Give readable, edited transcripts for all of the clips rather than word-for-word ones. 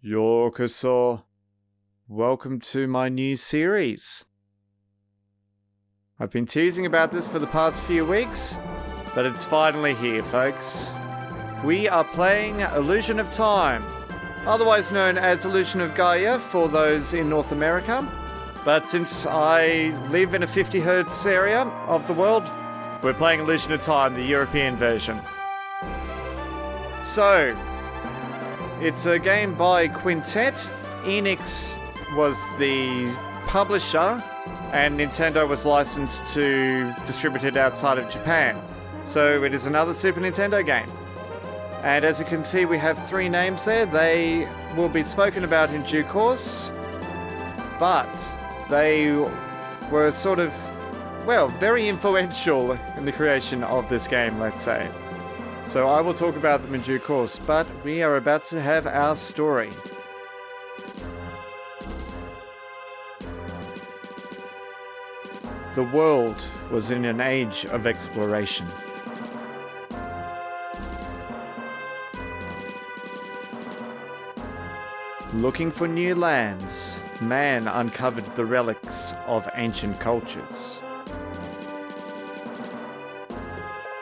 Yokoso. Welcome to my new series. I've been teasing about this for the past few weeks, but it's finally here, folks. We are playing Illusion of Time, otherwise known as Illusion of Gaia for those in North America. But since I live in a 50 Hz area of the world, we're playing Illusion of Time, the European version. So, it's a game by Quintet. Enix was the publisher, and Nintendo was licensed to distribute it outside of Japan. So it is another Super Nintendo game. And as you can see, we have 3 names there. They will be spoken about in due course, but they were sort of, well, very influential in the creation of this game, let's say. So I will talk about them in due course, but we are about to have our story. The world was in an age of exploration. Looking for new lands, man uncovered the relics of ancient cultures.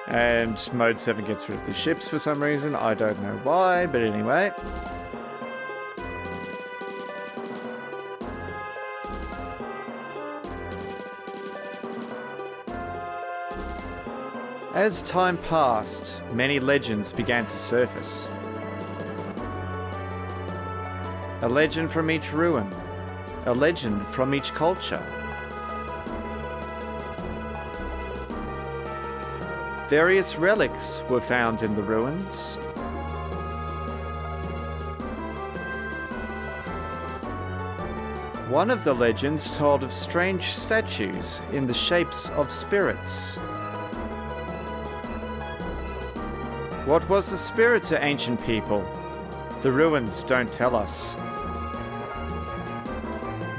And Mode 7 gets rid of the ships for some reason. I don't know why, but anyway. As time passed, many legends began to surface. A legend from each ruin. A legend from each culture. Various relics were found in the ruins. One of the legends told of strange statues in the shapes of spirits. What was a spirit to ancient people? The ruins don't tell us.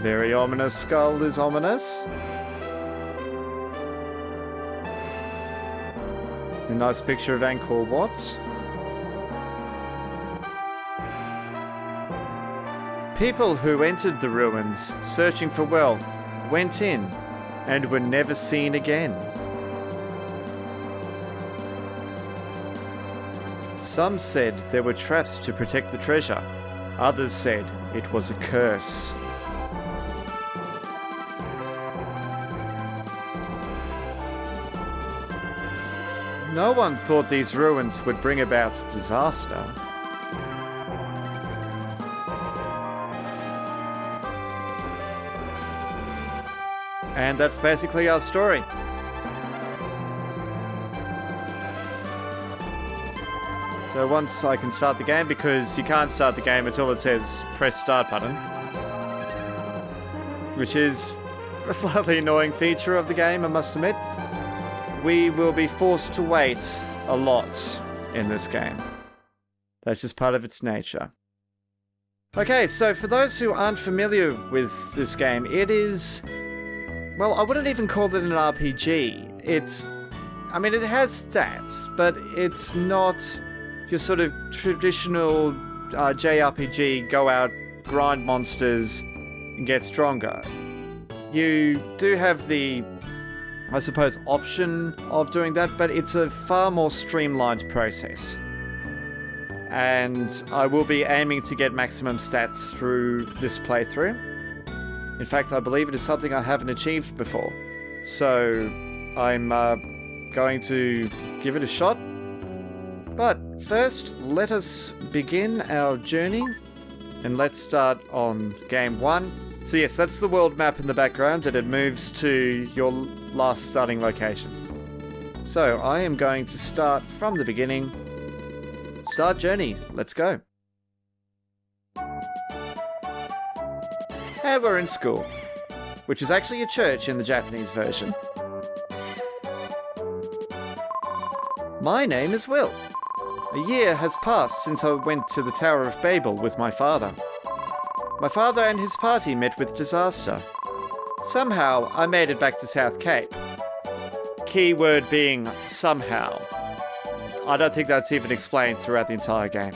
Very ominous skull is ominous. A nice picture of Angkor Wat. People who entered the ruins searching for wealth went in and were never seen again. Some said there were traps to protect the treasure. Others said it was a curse. No one thought these ruins would bring about disaster. And that's basically our story. So once I can start the game, because you can't start the game until it says press start button, which is a slightly annoying feature of the game, I must admit. We will be forced to wait a lot in this game. That's just part of its nature. Okay, so for those who aren't familiar with this game, it is... well, I wouldn't even call it an RPG. It has stats, but it's not your sort of traditional JRPG, go out, grind monsters, and get stronger. You do have the, I suppose, option of doing that, but it's a far more streamlined process. And I will be aiming to get maximum stats through this playthrough. In fact, I believe it is something I haven't achieved before. So I'm going to give it a shot. But first, let us begin our journey. And let's start on game 1. So yes, that's the world map in the background, and it moves to your last starting location. So I am going to start from the beginning. Start journey. Let's go. And we're in school, which is actually a church in the Japanese version. My name is Will. A year has passed since I went to the Tower of Babel with my father. My father and his party met with disaster. Somehow, I made it back to South Cape. Key word being somehow. I don't think that's even explained throughout the entire game.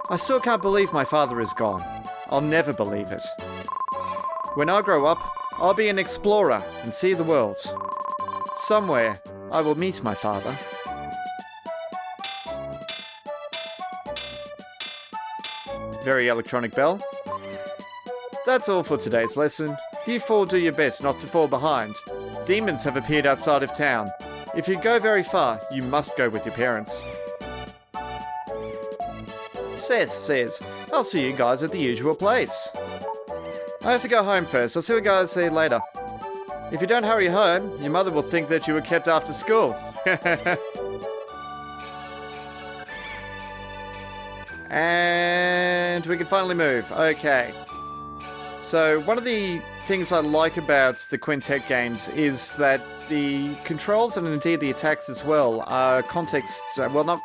I still can't believe my father is gone. I'll never believe it. When I grow up, I'll be an explorer and see the world. Somewhere, I will meet my father. Very electronic bell. That's all for today's lesson. You four do your best not to fall behind. Demons have appeared outside of town. If you go very far, you must go with your parents. Seth says, I'll see you guys at the usual place. I have to go home first. I'll see you guys there later. If you don't hurry home, your mother will think that you were kept after school. And we can finally move. Okay. So one of the things I like about the Quintet games is that the controls and indeed the attacks as well are context, well, not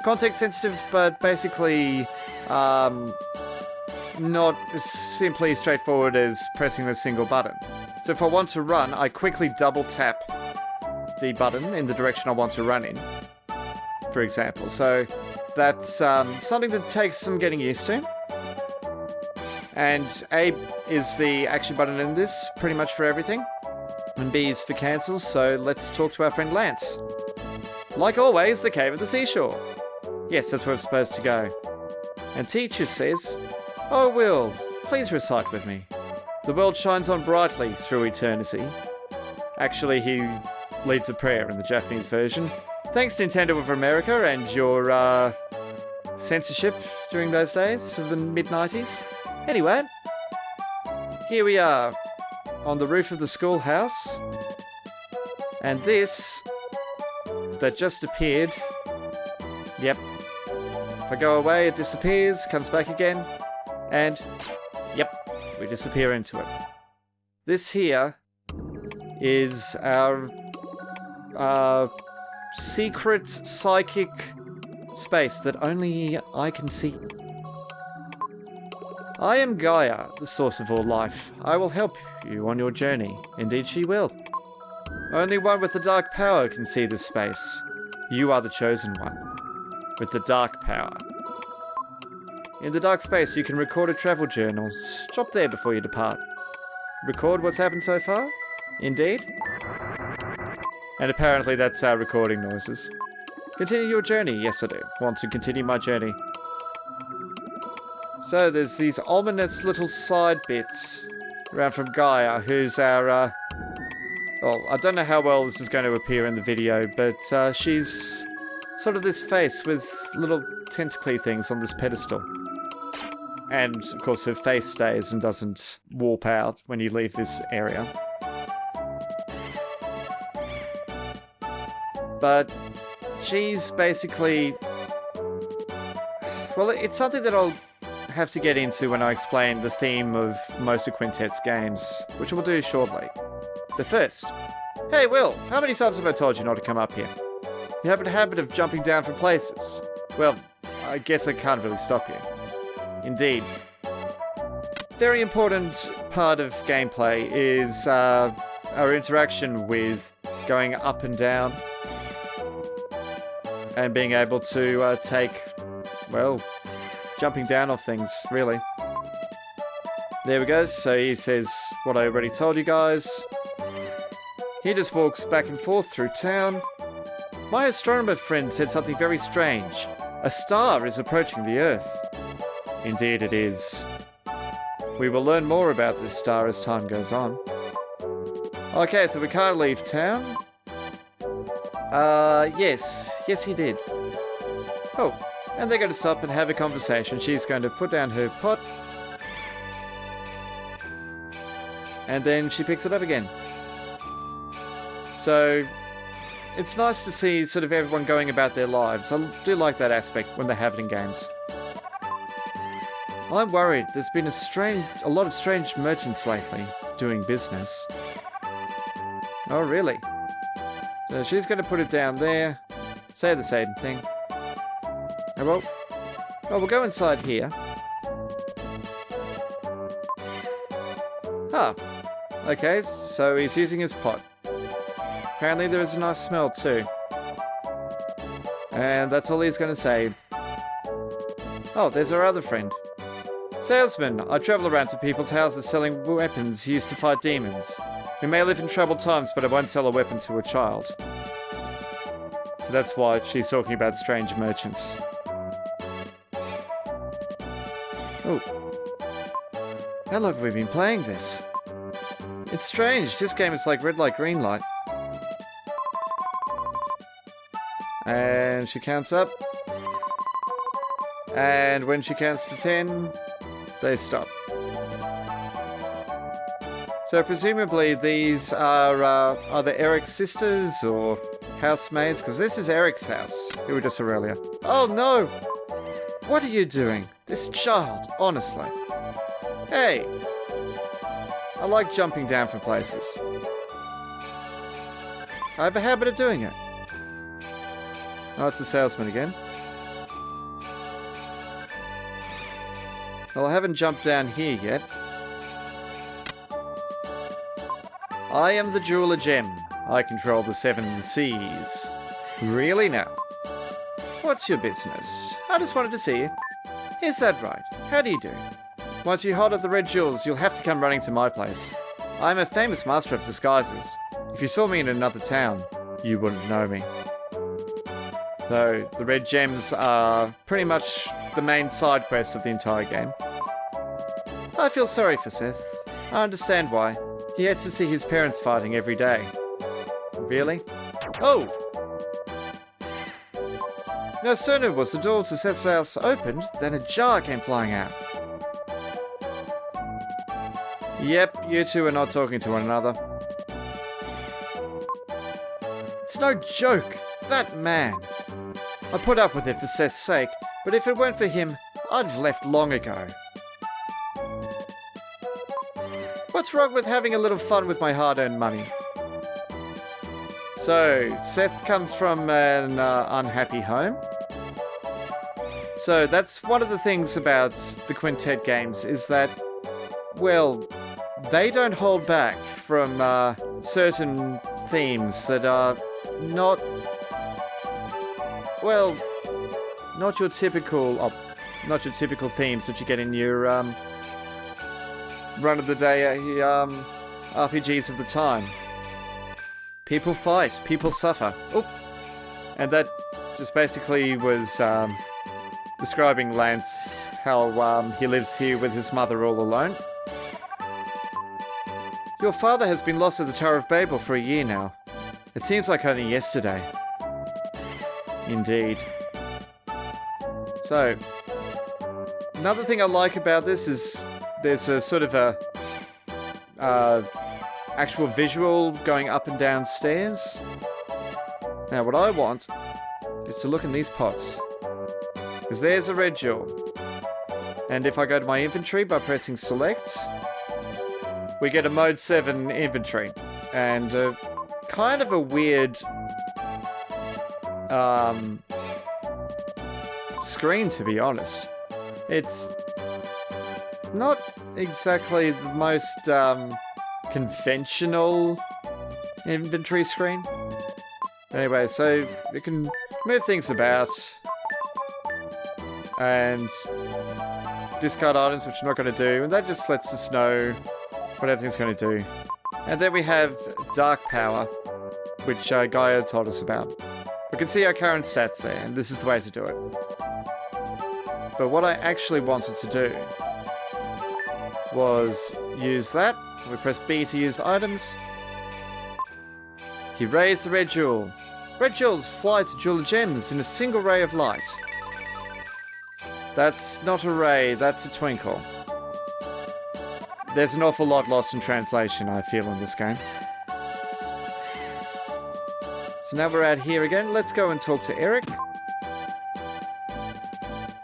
context sensitive, but basically not as simply straightforward as pressing a single button. So if I want to run, I quickly double tap the button in the direction I want to run in, for example. So that's something that takes some getting used to. And A is the action button in this, pretty much for everything. And B is for cancels, so let's talk to our friend Lance. Like always, the cave at the seashore. Yes, that's where we're supposed to go. And teacher says, Oh, Will, please recite with me. The world shines on brightly through eternity. Actually, he leads a prayer in the Japanese version. Thanks, Nintendo of America, and your censorship during those days of the mid-90s. Anyway, here we are on the roof of the schoolhouse, and this that just appeared, yep, if I go away it disappears, comes back again, and yep, we disappear into it. This here is our secret psychic space that only I can see. I am Gaia, the source of all life. I will help you on your journey. Indeed she will. Only one with the dark power can see this space. You are the chosen one, with the dark power. In the dark space you can record a travel journal. Stop there before you depart. Record what's happened so far? Indeed. And apparently that's our recording noises. Continue your journey. Yes, I do. Want to continue my journey. So there's these ominous little side bits around from Gaia, who's our, well, I don't know how well this is going to appear in the video, but she's sort of this face with little tentacly things on this pedestal. And, of course, her face stays and doesn't warp out when you leave this area. But she's basically, well, it's something that I'll have to get into when I explain the theme of most of Quintet's games, which we'll do shortly. But first, hey Will, how many times have I told you not to come up here? You have a habit of jumping down from places. Well, I guess I can't really stop you. Indeed. Very important part of gameplay is our interaction with going up and down and being able to take, well, jumping down off things, really. There we go. So he says what I already told you guys. He just walks back and forth through town. My astronomer friend said something very strange. A star is approaching the Earth. Indeed it is. We will learn more about this star as time goes on. Okay, so we can't leave town. Yes he did. Oh. And they're going to stop and have a conversation. She's going to put down her pot. And then she picks it up again. So, it's nice to see sort of everyone going about their lives. I do like that aspect when they have it in games. I'm worried. There's been a lot of strange merchants lately doing business. Oh, really? So she's going to put it down there. Say the same thing. Oh, well, we'll go inside here. Ah, okay, so he's using his pot. Apparently there is a nice smell too. And that's all he's going to say. Oh, there's our other friend. Salesman, I travel around to people's houses selling weapons used to fight demons. We may live in troubled times, but I won't sell a weapon to a child. So that's why she's talking about strange merchants. Oh. How long have we been playing this? It's strange. This game is like red light, green light. And she counts up. And when she counts to 10, they stop. So presumably these are either Eric's sisters or housemaids, because this is Eric's house, who we just saw earlier. Oh no! What are you doing? This child, honestly. Hey! I like jumping down from places. I have a habit of doing it. Oh, it's the salesman again. Well, I haven't jumped down here yet. I am the jeweler Gem. I control the 7 seas. Really now? What's your business? I just wanted to see you. Is that right? How do you do? Once you hold up the red jewels, you'll have to come running to my place. I'm a famous master of disguises. If you saw me in another town, you wouldn't know me. So, the red gems are pretty much the main side quest of the entire game. I feel sorry for Seth. I understand why. He hates to see his parents fighting every day. Really? Oh! No sooner was the door to Seth's house opened than a jar came flying out. Yep, you two are not talking to one another. It's no joke, that man. I put up with it for Seth's sake, but if it weren't for him, I'd have left long ago. What's wrong with having a little fun with my hard-earned money? So, Seth comes from an unhappy home. So that's one of the things about the Quintet games is that, well, they don't hold back from certain themes that are not, well, not your typical themes that you get in your run-of-the-day RPGs of the time. People fight, people suffer. Oh, and that just basically was describing Lance, how he lives here with his mother all alone. Your father has been lost at the Tower of Babel for a year now. It seems like only yesterday. Indeed. So, another thing I like about this is there's a sort of a actual visual going up and down stairs. Now what I want is to look in these pots. Because there's a red jewel. And if I go to my inventory by pressing select, we get a mode 7 inventory. And kind of a weird screen, to be honest. It's not exactly the most conventional inventory screen. Anyway, so you can move things about and discard items, which we're not going to do, and that just lets us know what everything's going to do. And then we have Dark Power, which Gaia told us about. We can see our current stats there, and this is the way to do it. But what I actually wanted to do was use that. We press B to use items. You raise the red jewel. Red jewels fly to jeweler gems in a single ray of light. That's not a ray, that's a twinkle. There's an awful lot lost in translation, I feel, in this game. So now we're out here again. Let's go and talk to Eric.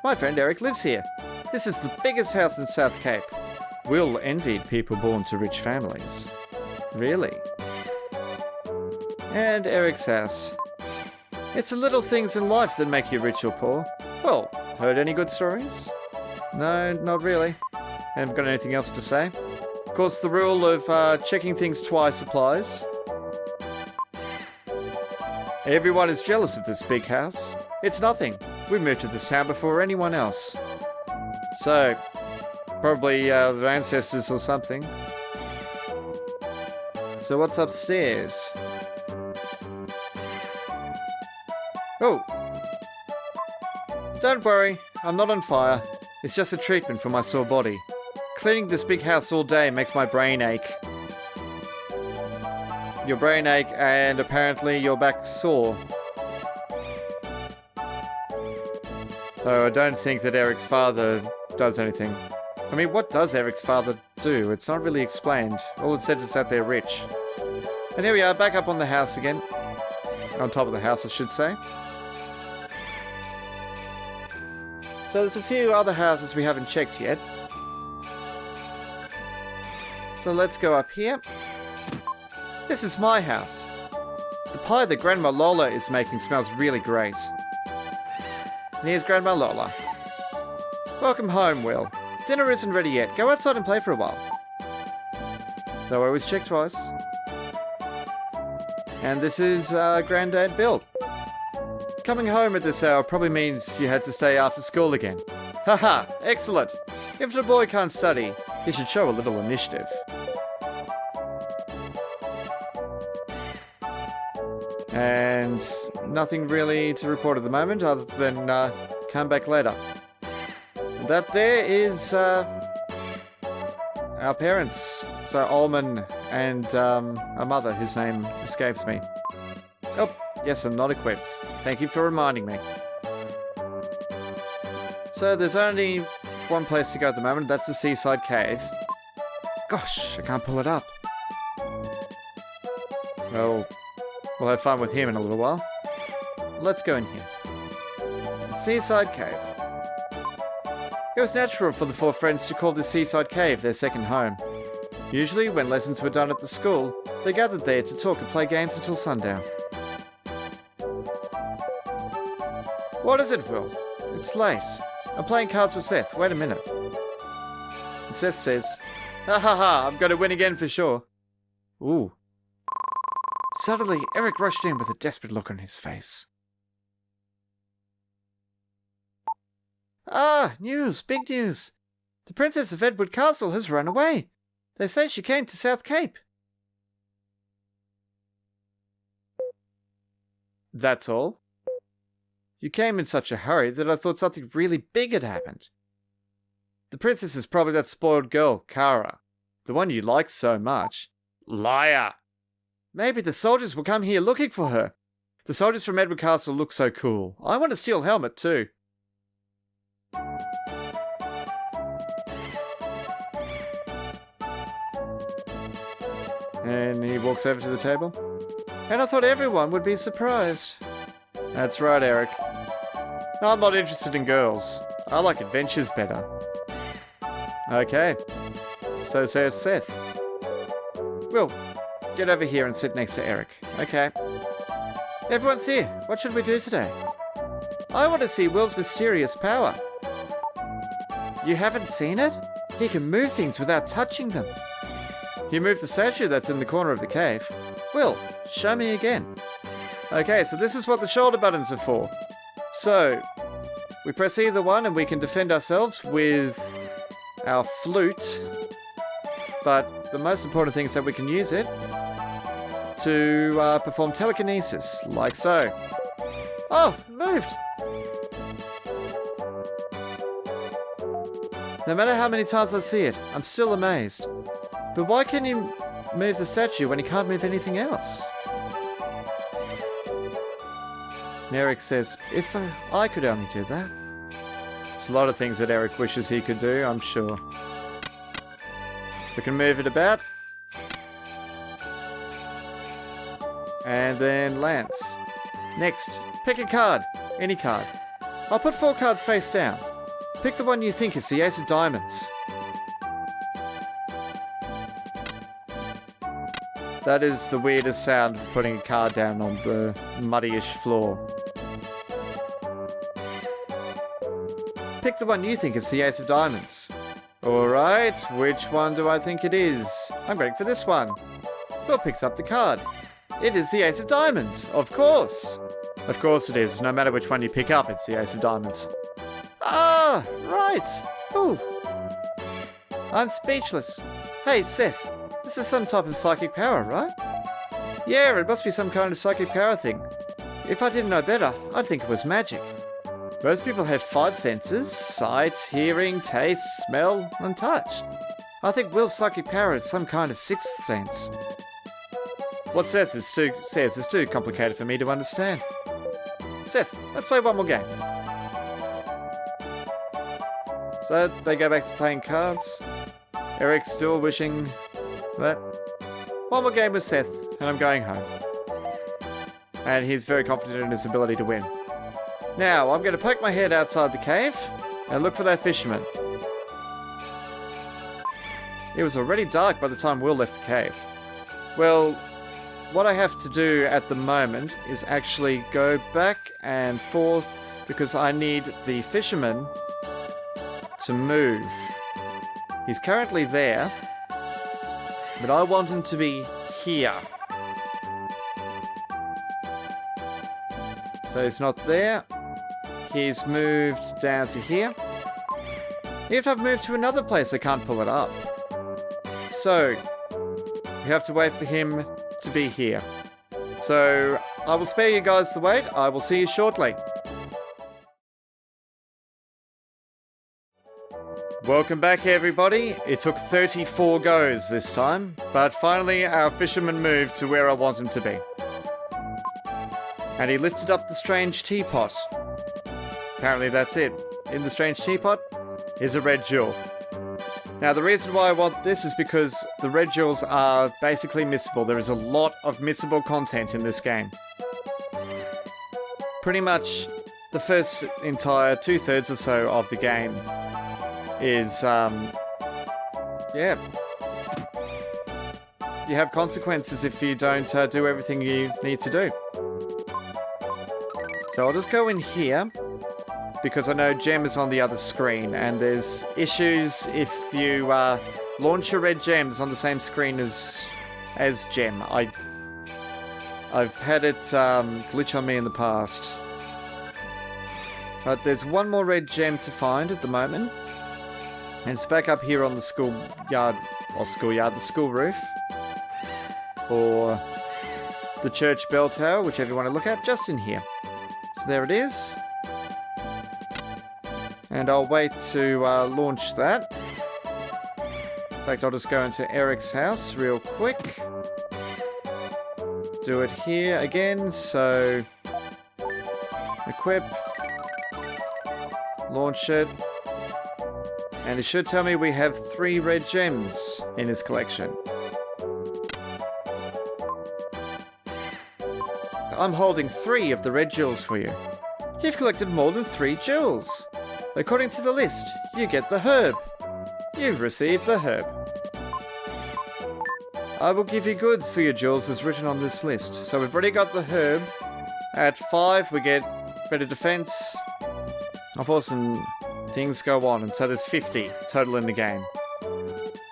My friend Eric lives here. This is the biggest house in South Cape. Will envied people born to rich families. Really? And Eric's house. It's the little things in life that make you rich or poor. Well, heard any good stories? No, not really. Haven't got anything else to say. Of course, the rule of checking things twice applies. Everyone is jealous of this big house. It's nothing. We moved to this town before anyone else. So, probably their ancestors or something. So what's upstairs? Oh! Don't worry, I'm not on fire. It's just a treatment for my sore body. Cleaning this big house all day makes my brain ache. Your brain ache and apparently your back sore. So I don't think that Eric's father does anything. I mean, what does Eric's father do? It's not really explained. All it said is that they're rich. And here we are, back up on the house again. On top of the house, I should say. So there's a few other houses we haven't checked yet. So let's go up here. This is my house. The pie that Grandma Lola is making smells really great. And here's Grandma Lola. Welcome home, Will. Dinner isn't ready yet. Go outside and play for a while. So I always check twice. And this is Granddad Bill. Coming home at this hour probably means you had to stay after school again. Haha, excellent. If the boy can't study, he should show a little initiative. And nothing really to report at the moment other than come back later. And that there is our parents. So Ullman and our mother, whose name escapes me. Oh, yes, I'm not equipped. Thank you for reminding me. So there's only one place to go at the moment. That's the Seaside Cave. Gosh, I can't pull it up. Well, we'll have fun with him in a little while. Let's go in here. Seaside Cave. It was natural for the four friends to call the Seaside Cave their second home. Usually, when lessons were done at the school, they gathered there to talk and play games until sundown. What is it, Will? It's late. I'm playing cards with Seth. Wait a minute. And Seth says, ha ha ha, I'm going to win again for sure. Ooh. Suddenly, Eric rushed in with a desperate look on his face. Ah, news, big news. The Princess of Edward Castle has run away. They say she came to South Cape. That's all? You came in such a hurry that I thought something really big had happened. The princess is probably that spoiled girl, Kara. The one you like so much. Liar! Maybe the soldiers will come here looking for her. The soldiers from Edward Castle look so cool. I want a steel helmet too. And he walks over to the table. And I thought everyone would be surprised. That's right, Eric. I'm not interested in girls. I like adventures better. Okay. So says Seth. Will, get over here and sit next to Eric. Okay. Everyone's here. What should we do today? I want to see Will's mysterious power. You haven't seen it? He can move things without touching them. He moved the statue that's in the corner of the cave. Will, show me again. Okay, so this is what the shoulder buttons are for. So, we press either one and we can defend ourselves with our flute. But the most important thing is that we can use it to perform telekinesis, like so. Oh, it moved! No matter how many times I see it, I'm still amazed. But why can he move the statue when he can't move anything else? Eric says, if I could only do that. There's a lot of things that Eric wishes he could do, I'm sure. We can move it about. And then Lance. Next, pick a card. Any card. I'll put 4 cards face down. Pick the one you think is the Ace of Diamonds. That is the weirdest sound of putting a card down on the muddy-ish floor. Pick the one you think is the Ace of Diamonds. Alright, which one do I think it is? I'm going for this one. Will picks up the card. It is the Ace of Diamonds, of course. Of course it is. No matter which one you pick up, it's the Ace of Diamonds. Ah, right. Ooh. I'm speechless. Hey, Seth. This is some type of psychic power, right? Yeah, it must be some kind of psychic power thing. If I didn't know better, I'd think it was magic. Most people have 5 senses: sight, hearing, taste, smell, and touch. I think Will's psychic power is some kind of 6th sense. What Seth says is too complicated for me to understand. Seth, let's play one more game. So they go back to playing cards. Eric's still wishing that. One more game with Seth, and I'm going home. And he's very confident in his ability to win. Now, I'm going to poke my head outside the cave and look for that fisherman. It was already dark by the time Will left the cave. Well, what I have to do at the moment is actually go back and forth because I need the fisherman to move. He's currently there, but I want him to be here. So he's not there. He's moved down to here. If I've moved to another place, I can't pull it up. So, we have to wait for him to be here. So, I will spare you guys the wait. I will see you shortly. Welcome back, everybody. It took 34 goes this time, but finally our fisherman moved to where I want him to be. And he lifted up the strange teapot. Apparently that's it. In the strange teapot is a red jewel. Now, the reason why I want this is because the red jewels are basically missable. There is a lot of missable content in this game. Pretty much the first entire 2/3 or so of the game is, yeah. You have consequences if you don't do everything you need to do. So I'll just go in here, because I know Gem is on the other screen, and there's issues if you launch your red gems on the same screen as Gem. I've had it glitch on me in the past. But there's one more red gem to find at the moment. And it's back up here on the schoolyard, the school roof. Or the church bell tower, whichever you want to look at, just in here. So there it is. And I'll wait to launch that. In fact, I'll just go into Eric's house real quick. Do it here again, so equip, launch it, and it should tell me we have 3 red gems in his collection. I'm holding 3 of the red jewels for you. You've collected more than 3 jewels. According to the list, you get the herb. You've received the herb. I will give you goods for your jewels as written on this list. So we've already got the herb. At 5, we get better defense. Of course, and things go on. And so there's 50 total in the game.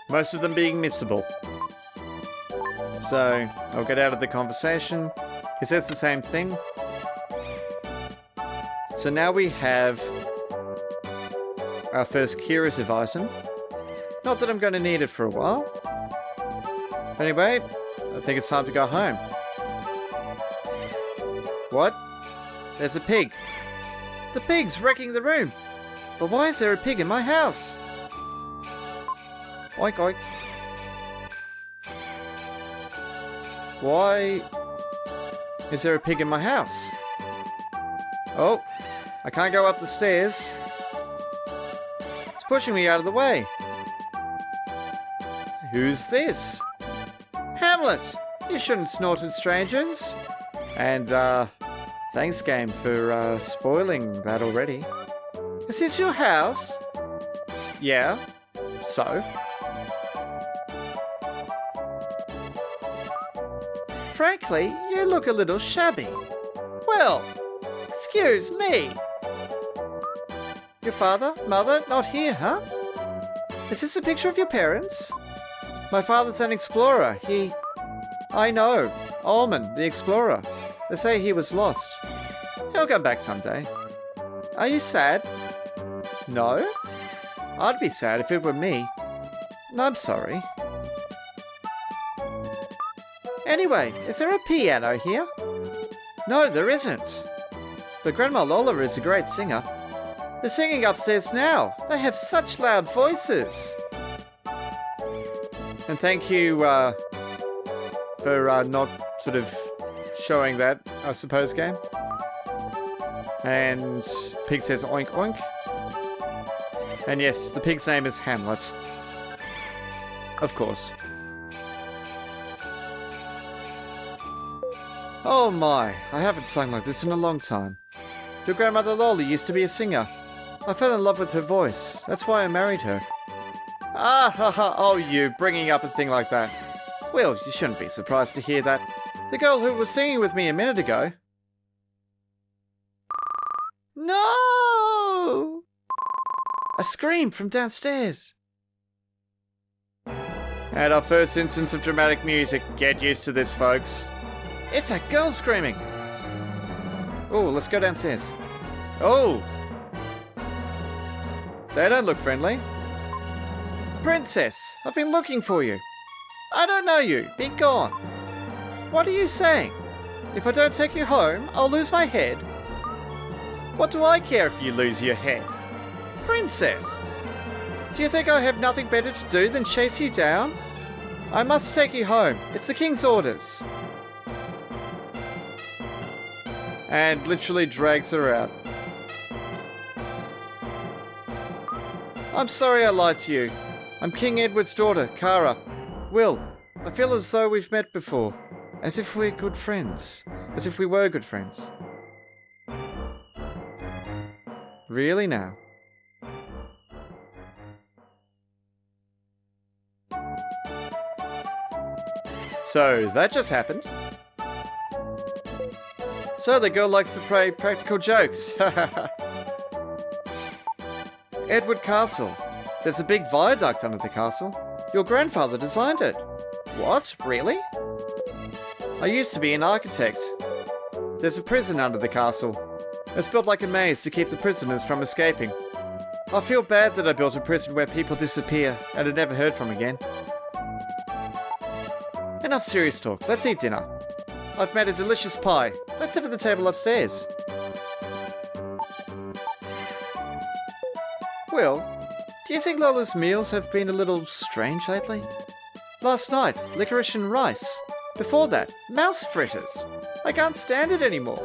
Most of them being missable. So I'll get out of the conversation. He says the same thing. So now we have our first curative item. Not that I'm going to need it for a while. Anyway, I think it's time to go home. What? There's a pig. The pig's wrecking the room. But why is there a pig in my house? Oink oink. Why is there a pig in my house? Oh, I can't go up the stairs. It's pushing me out of the way. Who's this? Hamlet! You shouldn't snort at strangers. And, thanks, game, for, spoiling that already. Is this your house? Yeah. So? Frankly, you look a little shabby. Well, excuse me. Your father, mother, not here, huh? Is this a picture of your parents? My father's an explorer. I know. Ullman, the explorer. They say he was lost. He'll come back someday. Are you sad? No. I'd be sad if it were me. I'm sorry. Anyway, is there a piano here? No, there isn't. But Grandma Lola is a great singer. They're singing upstairs now. They have such loud voices. And thank you for not sort of showing that, I suppose, game. And Pig says oink oink. And yes, the pig's name is Hamlet. Of course. Oh my, I haven't sung like this in a long time. Your grandmother Lola used to be a singer. I fell in love with her voice. That's why I married her. Ah ha ha, oh you, bringing up a thing like that. Well, you shouldn't be surprised to hear that. The girl who was singing with me a minute ago. No! A scream from downstairs. And our first instance of dramatic music. Get used to this, folks. It's a girl screaming. Oh, let's go downstairs. Oh! They don't look friendly. Princess, I've been looking for you. I don't know you. Be gone. What are you saying? If I don't take you home, I'll lose my head. What do I care if you lose your head? Princess! Do you think I have nothing better to do than chase you down? I must take you home. It's the king's orders. And literally drags her out. I'm sorry I lied to you. I'm King Edward's daughter, Kara. Will, I feel as though we've met before. As if we're good friends. As if we were good friends. Really now? So, that just happened. So, the girl likes to play practical jokes. Edward Castle. There's a big viaduct under the castle. Your grandfather designed it. What? Really? I used to be an architect. There's a prison under the castle. It's built like a maze to keep the prisoners from escaping. I feel bad that I built a prison where people disappear and are never heard from again. Enough serious talk. Let's eat dinner. I've made a delicious pie. Let's sit at the table upstairs. Will, do you think Lola's meals have been a little strange lately? Last night, licorice and rice. Before that, mouse fritters. I can't stand it anymore.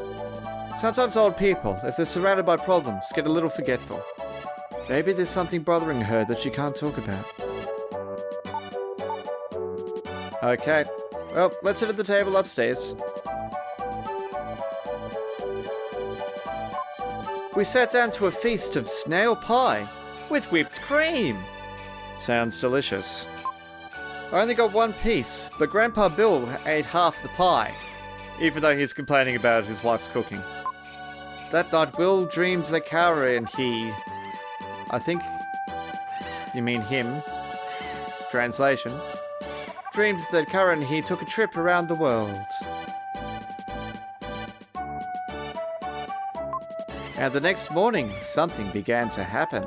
Sometimes old people, if they're surrounded by problems, get a little forgetful. Maybe there's something bothering her that she can't talk about. Okay. Well, let's sit at the table upstairs. We sat down to a feast of snail pie with whipped cream. Sounds delicious. I only got one piece, but Grandpa Bill ate half the pie, even though he's complaining about his wife's cooking. That night, Will dreamed that Kara and he... I think you mean him. Translation. Dreamed that Kara and he took a trip around the world. And the next morning, something began to happen.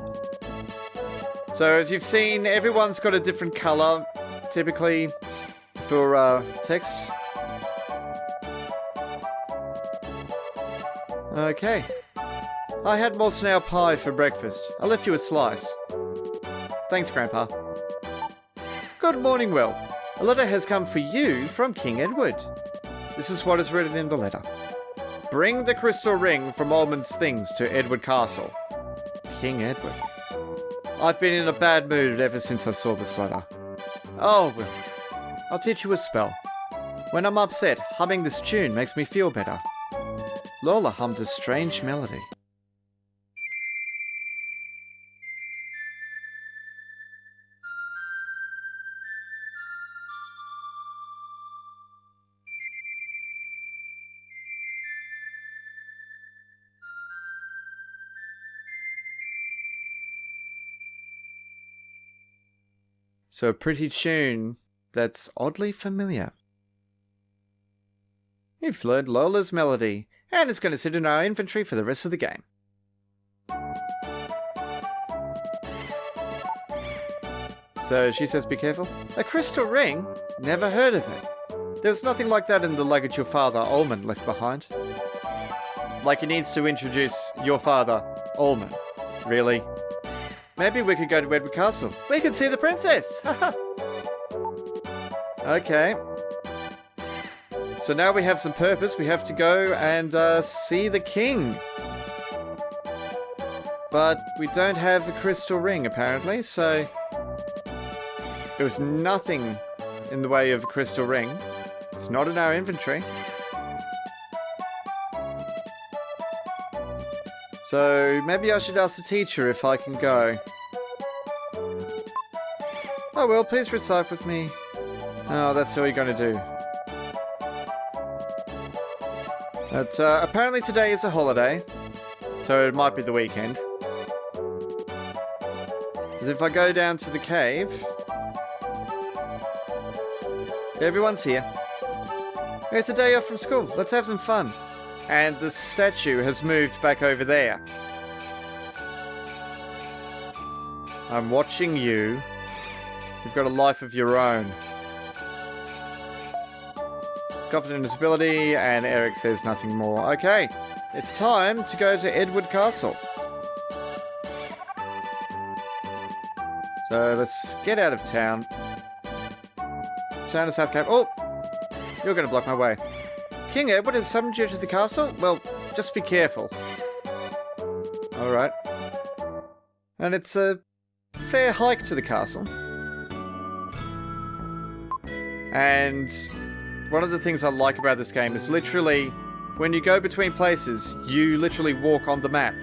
So as you've seen, everyone's got a different colour, typically, for text. Okay. I had more snail pie for breakfast. I left you a slice. Thanks, Grandpa. Good morning, Will. A letter has come for you from King Edward. This is what is written in the letter. Bring the crystal ring from Almond's Things to Edward Castle. King Edward. I've been in a bad mood ever since I saw this letter. Oh, Will. I'll teach you a spell. When I'm upset, humming this tune makes me feel better. Lola hummed a strange melody. So a pretty tune that's oddly familiar. You've learned Lola's melody, and it's going to sit in our inventory for the rest of the game. So she says be careful. A crystal ring? Never heard of it. There was nothing like that in the luggage your father, Ullman, left behind. Like he needs to introduce your father, Ullman. Really? Maybe we could go to Edward Castle. We could see the princess! Okay. So now we have some purpose. We have to go and see the king. But we don't have a crystal ring, apparently, so... There was nothing in the way of a crystal ring. It's not in our inventory. So maybe I should ask the teacher if I can go. Oh well, please recite with me. Oh, that's all you're going to do. But apparently today is a holiday, so it might be the weekend. As if I go down to the cave... Everyone's here. It's a day off from school. Let's have some fun. And the statue has moved back over there. I'm watching you. You've got a life of your own. It's confident in his ability, and Eric says nothing more. Okay, it's time to go to Edward Castle. So let's get out of town. Town of South Cape. Oh! You're going to block my way. King Edward has summoned you to the castle? Well, just be careful. Alright. And it's a fair hike to the castle. And one of the things I like about this game is literally, when you go between places, you literally walk on the map.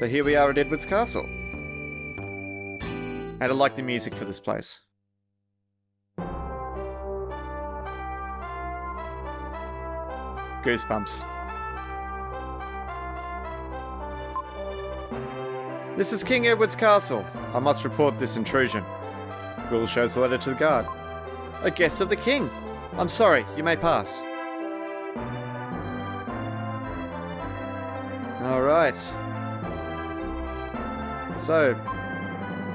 So here we are at Edward's Castle. And I like the music for this place. Goosebumps. This is King Edward's Castle. I must report this intrusion. Will shows the letter to the guard. A guest of the king. I'm sorry, you may pass. Alright. So,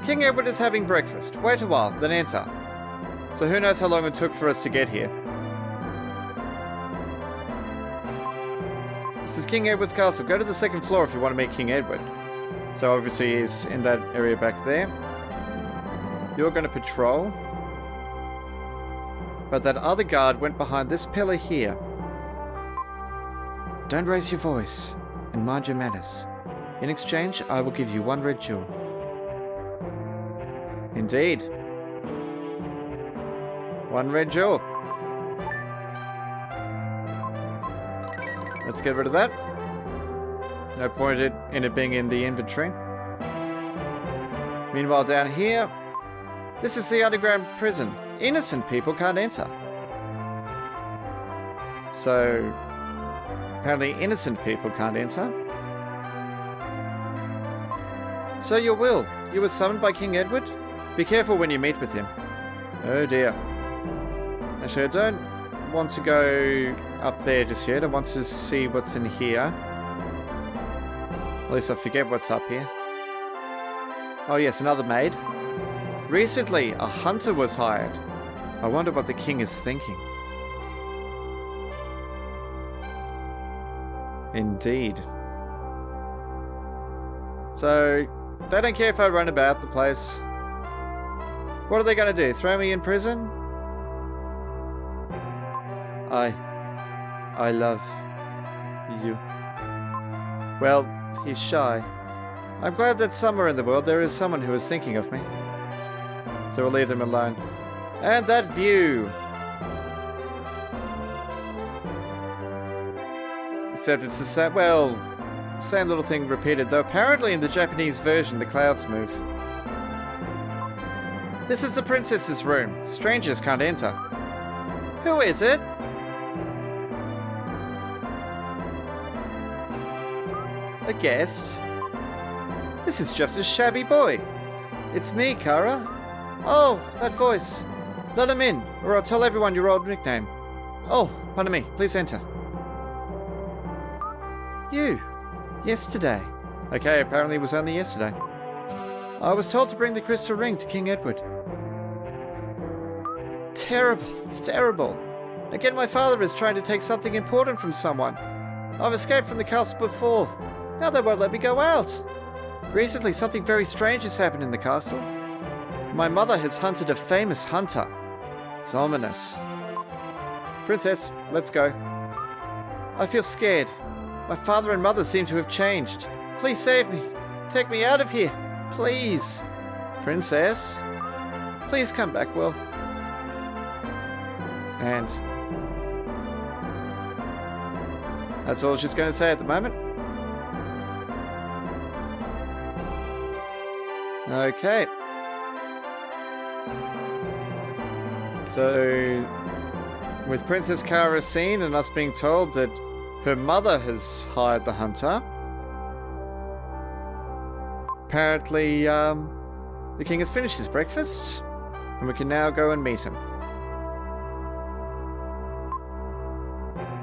King Edward is having breakfast. Wait a while, then enter. So who knows how long it took for us to get here. This is King Edward's Castle. Go to the second floor if you want to meet King Edward. So obviously he's in that area back there. You're going to patrol. But that other guard went behind this pillar here. Don't raise your voice, and mind your manners. In exchange, I will give you 1 red jewel. Indeed. 1 red jewel. Let's get rid of that. No point in it being in the inventory. Meanwhile, down here, this is the underground prison. Innocent people can't enter. So, apparently innocent people can't enter. So your will. You were summoned by King Edward? Be careful when you meet with him. Oh dear. Actually, I don't want to go up there just yet. I want to see what's in here. At least I forget what's up here. Oh yes, another maid. Recently, a hunter was hired. I wonder what the king is thinking. Indeed. So, they don't care if I run about the place. What are they going to do? Throw me in prison? I love you. Well, he's shy. I'm glad that somewhere in the world there is someone who is thinking of me. So we'll leave them alone. And that view! Except it's the same, well, same little thing repeated, though apparently in the Japanese version the clouds move. This is the princess's room. Strangers can't enter. Who is it? A guest? This is just a shabby boy. It's me, Kara. Oh, that voice. Let him in, or I'll tell everyone your old nickname. Oh, pardon me. Please enter. You. Yesterday. Okay, apparently it was only yesterday. I was told to bring the crystal ring to King Edward. Terrible. It's terrible. Again, my father is trying to take something important from someone. I've escaped from the castle before. Now they won't let me go out. Recently, something very strange has happened in the castle. My mother has hunted a famous hunter. It's ominous. Princess, let's go. I feel scared. My father and mother seem to have changed. Please save me. Take me out of here. Please. Princess. Please come back, Will. And that's all she's going to say at the moment. Okay. So, with Princess Cara seen and us being told that her mother has hired the hunter, apparently the king has finished his breakfast and we can now go and meet him.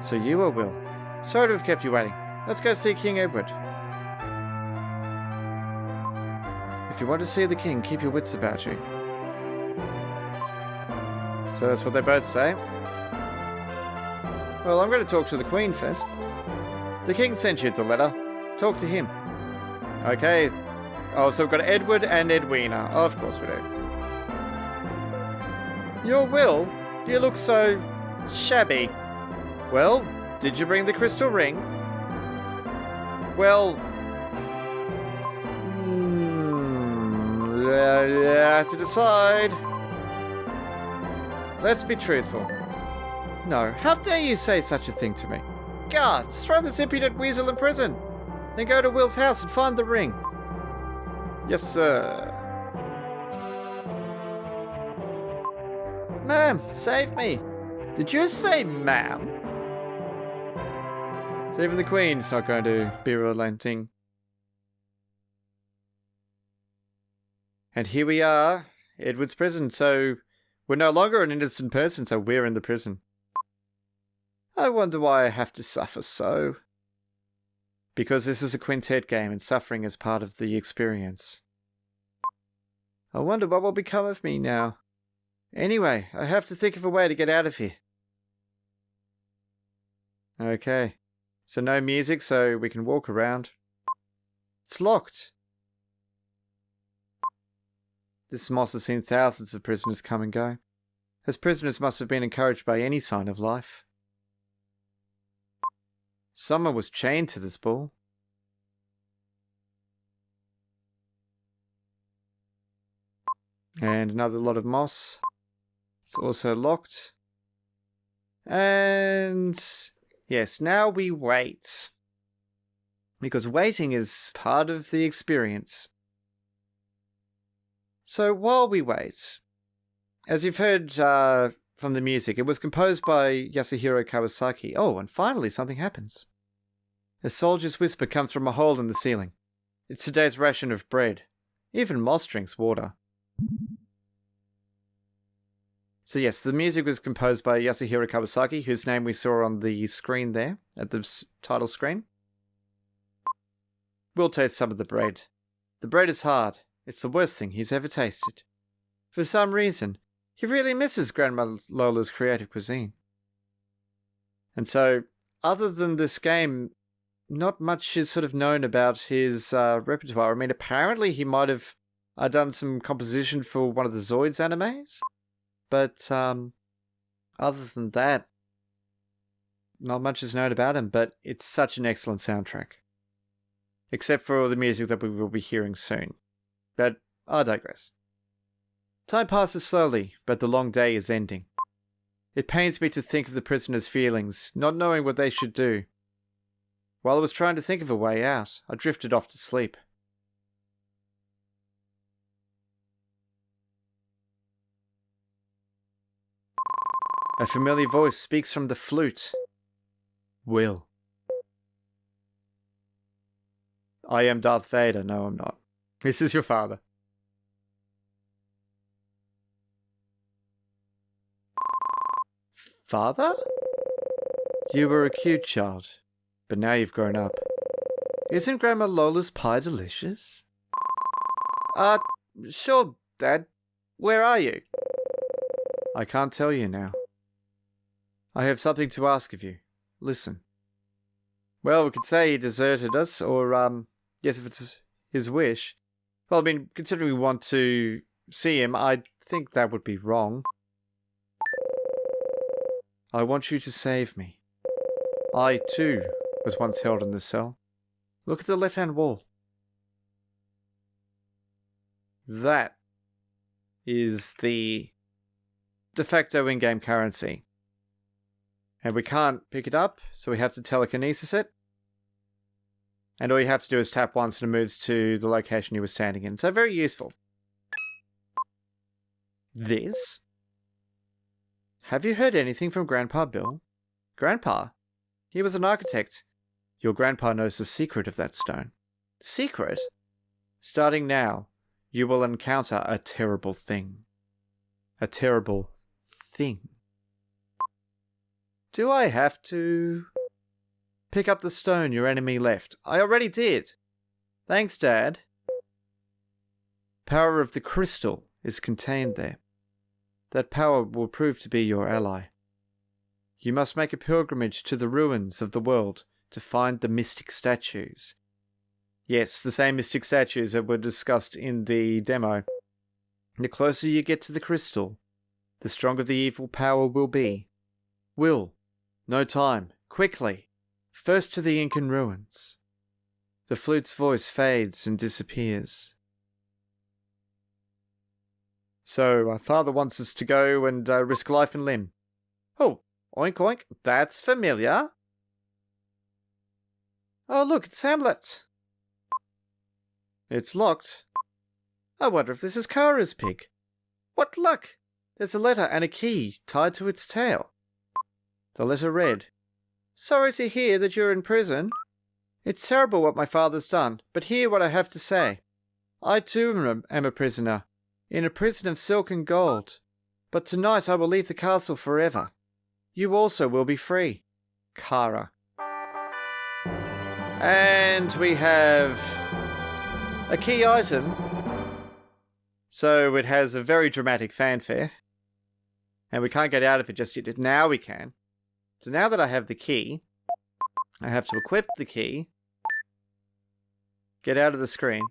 So you are Will. Sorry to have kept you waiting. Let's go see King Edward. If you want to see the king, keep your wits about you. So that's what they both say. Well, I'm going to talk to the Queen first. The king sent you the letter. Talk to him. Okay. Oh, so we've got Edward and Edwina. Oh, of course we do. Your Will? You look so shabby. Well, did you bring the crystal ring? Well, you have to decide. Let's be truthful. No, how dare you say such a thing to me? Guards, throw this impudent weasel in prison. Then go to Will's house and find the ring. Yes, sir. Ma'am, save me. Did you say ma'am? So even the Queen's not going to be relenting. And here we are, Edward's prison. So we're no longer an innocent person, so we're in the prison. I wonder why I have to suffer so. Because this is a quintet game and suffering is part of the experience. I wonder what will become of me now. Anyway, I have to think of a way to get out of here. Okay. So no music, so we can walk around. It's locked. This moss has seen thousands of prisoners come and go. As prisoners must have been encouraged by any sign of life. Someone was chained to this ball. And another lot of moss. It's also locked. And yes, now we wait. Because waiting is part of the experience. So while we wait, as you've heard from the music, it was composed by Yasuhiro Kawasaki. Oh, and finally something happens. A soldier's whisper comes from a hole in the ceiling. It's today's ration of bread. Even Moss drinks water. So yes, the music was composed by Yasuhiro Kawasaki, whose name we saw on the screen there, at the title screen. We'll taste some of the bread. The bread is hard. It's the worst thing he's ever tasted. For some reason, he really misses Grandma Lola's creative cuisine. And so, other than this game, not much is sort of known about his repertoire. I mean, apparently he might have done some composition for one of the Zoids animes. But other than that, not much is known about him, but it's such an excellent soundtrack. Except for all the music that we will be hearing soon. But I digress. Time passes slowly, but the long day is ending. It pains me to think of the prisoners' feelings, not knowing what they should do. While I was trying to think of a way out, I drifted off to sleep. A familiar voice speaks from the flute. Will. I am Darth Vader. No, I'm not. This is your father. Father? You were a cute child, but now you've grown up. Isn't Grandma Lola's pie delicious? Uh, sure, Dad. Where are you? I can't tell you now. I have something to ask of you. Listen. Well, we could say he deserted us, or, yes, if it's his wish. Well, I mean, considering we want to see him, I think that would be wrong. I want you to save me. I, too, was once held in this cell. Look at the left-hand wall. That is the de facto in-game currency. And we can't pick it up, so we have to telekinesis it. And all you have to do is tap once and it moves to the location you were standing in. So very useful. This? Have you heard anything from Grandpa Bill? Grandpa? He was an architect. Your grandpa knows the secret of that stone. Secret? Starting now, you will encounter a terrible thing. A terrible thing. Do I have to pick up the stone your enemy left? I already did. Thanks, Dad. Power of the crystal is contained there. That power will prove to be your ally. You must make a pilgrimage to the ruins of the world to find the mystic statues. Yes, the same mystic statues that were discussed in the demo. The closer you get to the crystal, the stronger the evil power will be. Will. No time. Quickly. First to the Incan ruins. The flute's voice fades and disappears. So, our father wants us to go and risk life and limb. Oh, oink oink, that's familiar. Oh look, it's Hamlet. It's locked. I wonder if this is Kara's pig. What luck! There's a letter and a key tied to its tail. The letter read, Sorry to hear that you're in prison. It's terrible what my father's done, but hear what I have to say. I too am a prisoner, in a prison of silk and gold. But tonight I will leave the castle forever. You also will be free. Kara. And we have a key item. So it has a very dramatic fanfare. And we can't get out of it just yet. Now we can. So now that I have the key, I have to equip the key, get out of the screen,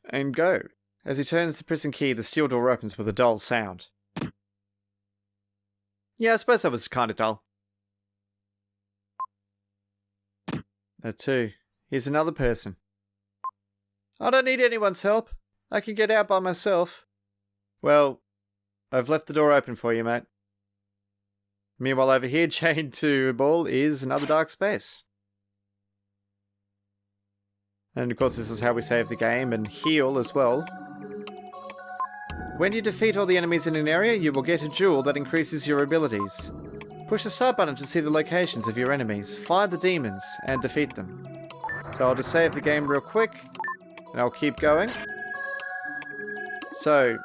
and go. As he turns the prison key, the steel door opens with a dull sound. Yeah, I suppose that was kind of dull. That too. Here's another person. I don't need anyone's help. I can get out by myself. Well, I've left the door open for you, mate. Meanwhile, over here, chained to a ball, is another dark space. And of course, this is how we save the game and heal as well. When you defeat all the enemies in an area, you will get a jewel that increases your abilities. Push the start button to see the locations of your enemies, find the demons, and defeat them. So I'll just save the game real quick, and I'll keep going. So,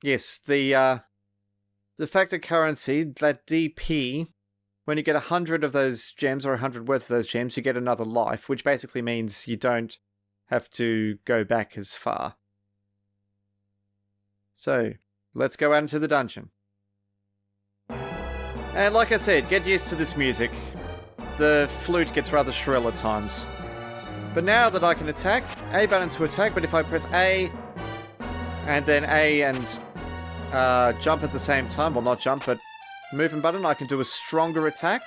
yes, the factor currency, that DP, when you get 100 of those gems, or 100 worth of those gems, you get another life, which basically means you don't have to go back as far. So, let's go out into the dungeon. And like I said, get used to this music. The flute gets rather shrill at times. But now that I can attack, A button to attack, but if I press A, and then A and jump at the same time, well not jump, but movement button, I can do a stronger attack.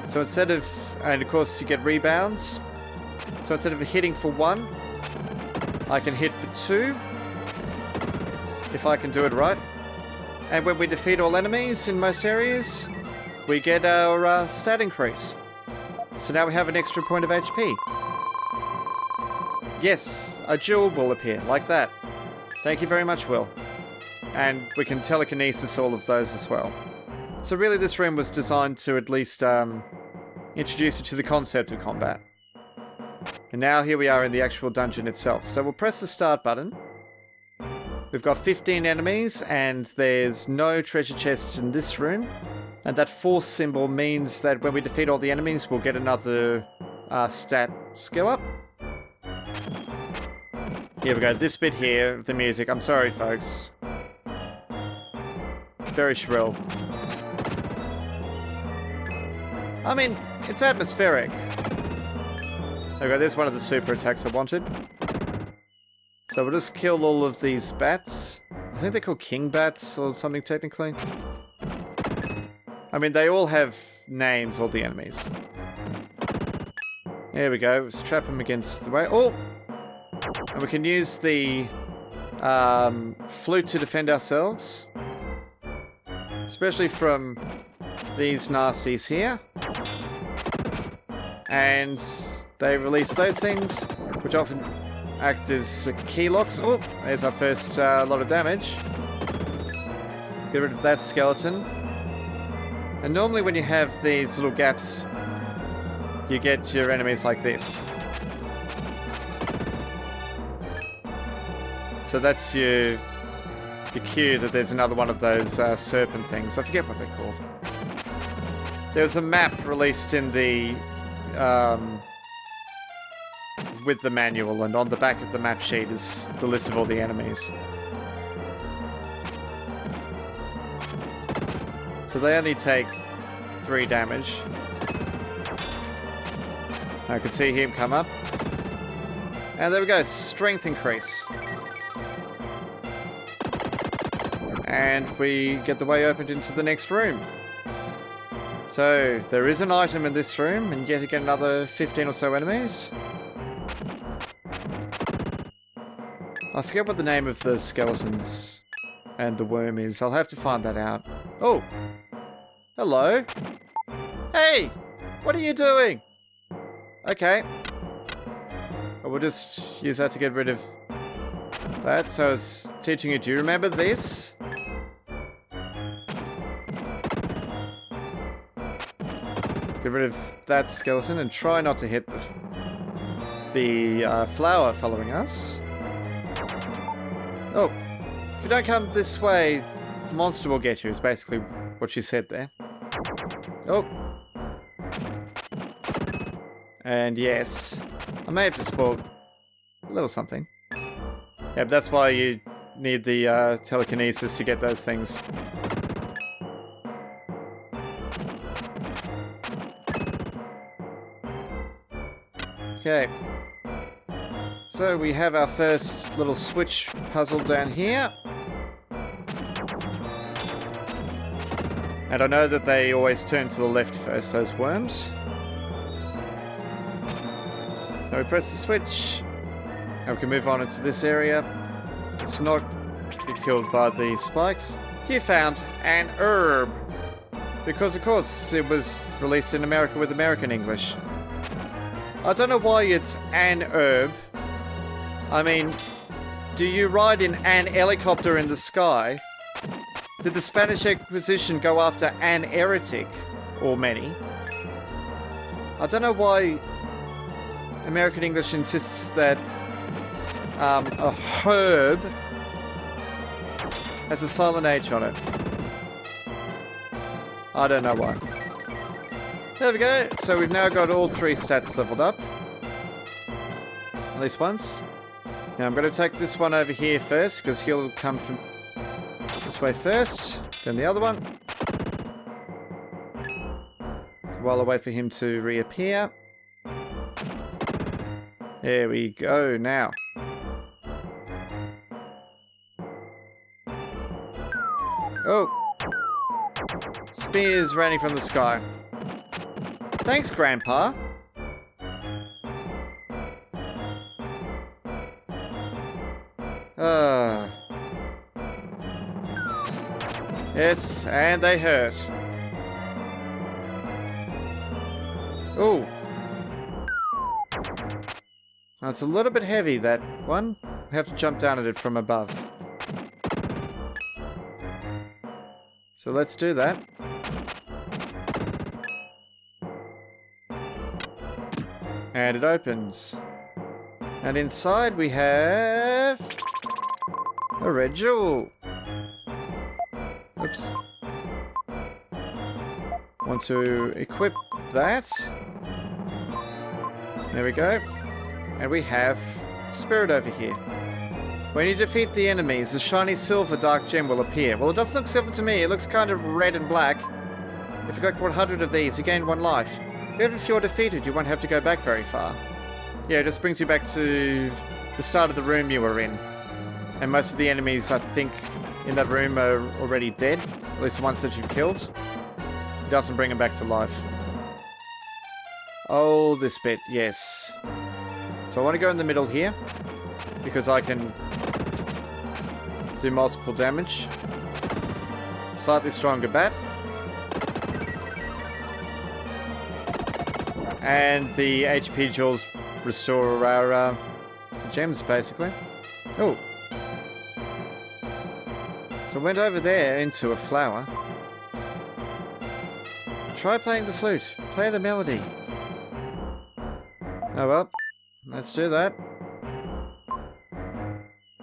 So instead of, and of course you get rebounds, so instead of hitting for 1, I can hit for 2, if I can do it right. And when we defeat all enemies in most areas, we get our stat increase. So now we have an extra point of HP. Yes, a jewel will appear, like that. Thank you very much, Will. And we can telekinesis all of those as well. So really this room was designed to at least introduce you to the concept of combat. And now here we are in the actual dungeon itself. So we'll press the start button. We've got 15 enemies and there's no treasure chests in this room. And that force symbol means that when we defeat all the enemies, we'll get another stat skill up. Here we go, this bit here of the music. I'm sorry, folks. Very shrill. I mean, it's atmospheric. There we go, there's one of the super attacks I wanted. So we'll just kill all of these bats. I think they're called king bats or something technically. I mean, they all have names, all the enemies. There we go, let's trap them against the way. Oh! And we can use the flute to defend ourselves. Especially from these nasties here. And they release those things, which often act as key locks. Oh, there's our first lot of damage. Get rid of that skeleton. And normally when you have these little gaps, you get your enemies like this. So that's your cue that there's another one of those serpent things. I forget what they're called. There was a map released in the with the manual, and on the back of the map sheet is the list of all the enemies. So they only take 3 damage. I can see him come up. And there we go, strength increase. And we get the way opened into the next room. So, there is an item in this room, and yet again another 15 or so enemies. I forget what the name of the skeletons and the worm is. I'll have to find that out. Oh! Hello! Hey! What are you doing? Okay. We'll just use that to get rid of that. So I was teaching you, do you remember this? Get rid of that skeleton and try not to hit the flower following us. Oh, if you don't come this way, the monster will get you, is basically what she said there. Oh. And yes, I may have just spoiled a little something. Yeah, but that's why you need the telekinesis to get those things. Okay. So we have our first little switch puzzle down here. And I know that they always turn to the left first, those worms. So we press the switch, and we can move on into this area. Let's not get killed by the spikes. You found an herb. Because of course it was released in America with American English. I don't know why it's an herb. I mean, do you ride in an helicopter in the sky? Did the Spanish Inquisition go after an heretic? Or many? I don't know why American English insists that a herb has a silent H on it. I don't know why. There we go. So we've now got all 3 stats leveled up. At least once. Now I'm going to take this one over here first, because he'll come from this way first, then the other one. So while I wait for him to reappear. There we go now. Oh! Spears raining from the sky. Thanks, Grandpa. Yes, and they hurt. Ooh. That's a little bit heavy, that one. We have to jump down at it from above. So let's do that. And it opens. And inside we have a red jewel. Oops. Want to equip that. There we go. And we have Spirit over here. When you defeat the enemies, a shiny silver dark gem will appear. Well, it doesn't look silver to me. It looks kind of red and black. If you collect 100 of these, you gain 1 life. Even if you're defeated, you won't have to go back very far. Yeah, it just brings you back to the start of the room you were in. And most of the enemies, I think, in that room are already dead. At least the ones that you've killed. It doesn't bring them back to life. Oh, this bit, yes. So I want to go in the middle here. Because I can do multiple damage. Slightly stronger bat. And the HP jewels restore our gems, basically. Oh. So I went over there into a flower. Try playing the flute. Play the melody. Oh well. Let's do that.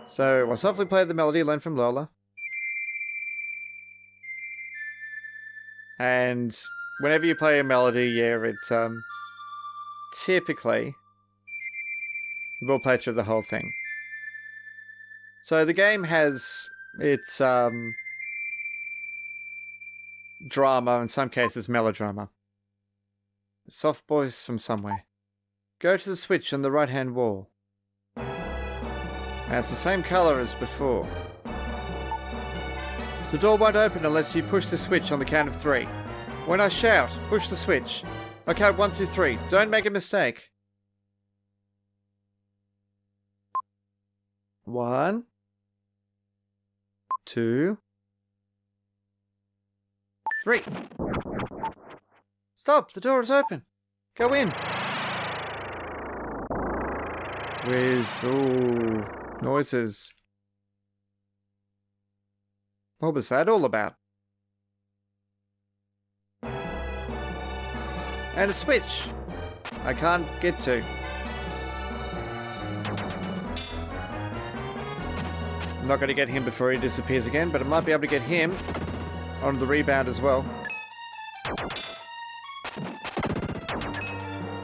So, I softly play the melody, learn from Lola. And whenever you play a melody, yeah, it typically will play through the whole thing. So the game has its drama, in some cases melodrama. A soft voice from somewhere. Go to the switch on the right-hand wall. And it's the same colour as before. The door won't open unless you push the switch on the count of 3. When I shout, push the switch. I count 1, 2, 3. Don't make a mistake. 1, 2, 3. Stop! The door is open. Go in. With noises. What was that all about? And a switch I can't get to. I'm not going to get him before he disappears again, but I might be able to get him on the rebound as well.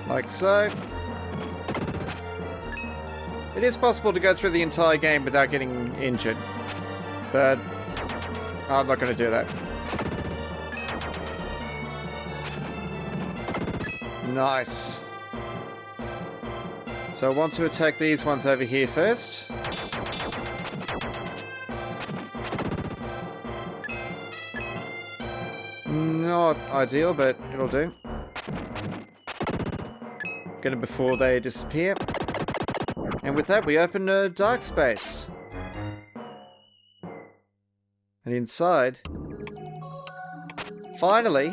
Like so. It is possible to go through the entire game without getting injured, but I'm not going to do that. Nice. So I want to attack these ones over here first. Not ideal, but it'll do. Get them before they disappear. And with that, we open a dark space. And inside, finally,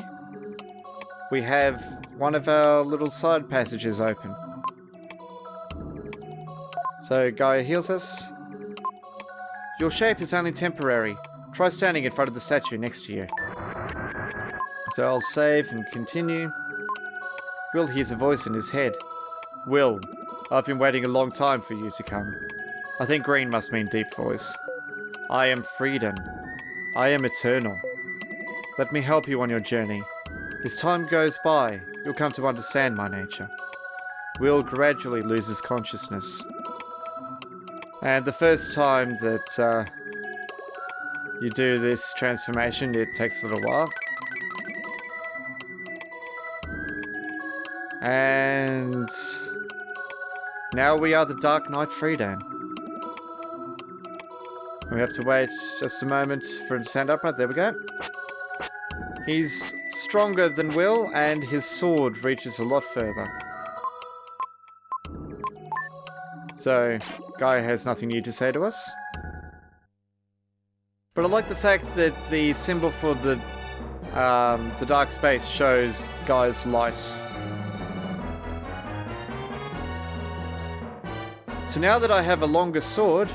we have one of our little side passages open. So Gaia heals us. Your shape is only temporary. Try standing in front of the statue next to you. So I'll save and continue. Will hears a voice in his head. Will, I've been waiting a long time for you to come. I think green must mean deep voice. I am freedom. I am eternal. Let me help you on your journey. As time goes by, you'll come to understand my nature. Will gradually loses consciousness. And the first time that you do this transformation, it takes a little while. And now we are the Dark Knight Freedan. We have to wait just a moment for him to stand upright. There we go. He's stronger than Will, and his sword reaches a lot further. So, Gaia has nothing new to say to us. But I like the fact that the symbol for the dark space shows Gaia's light. So now that I have a longer sword,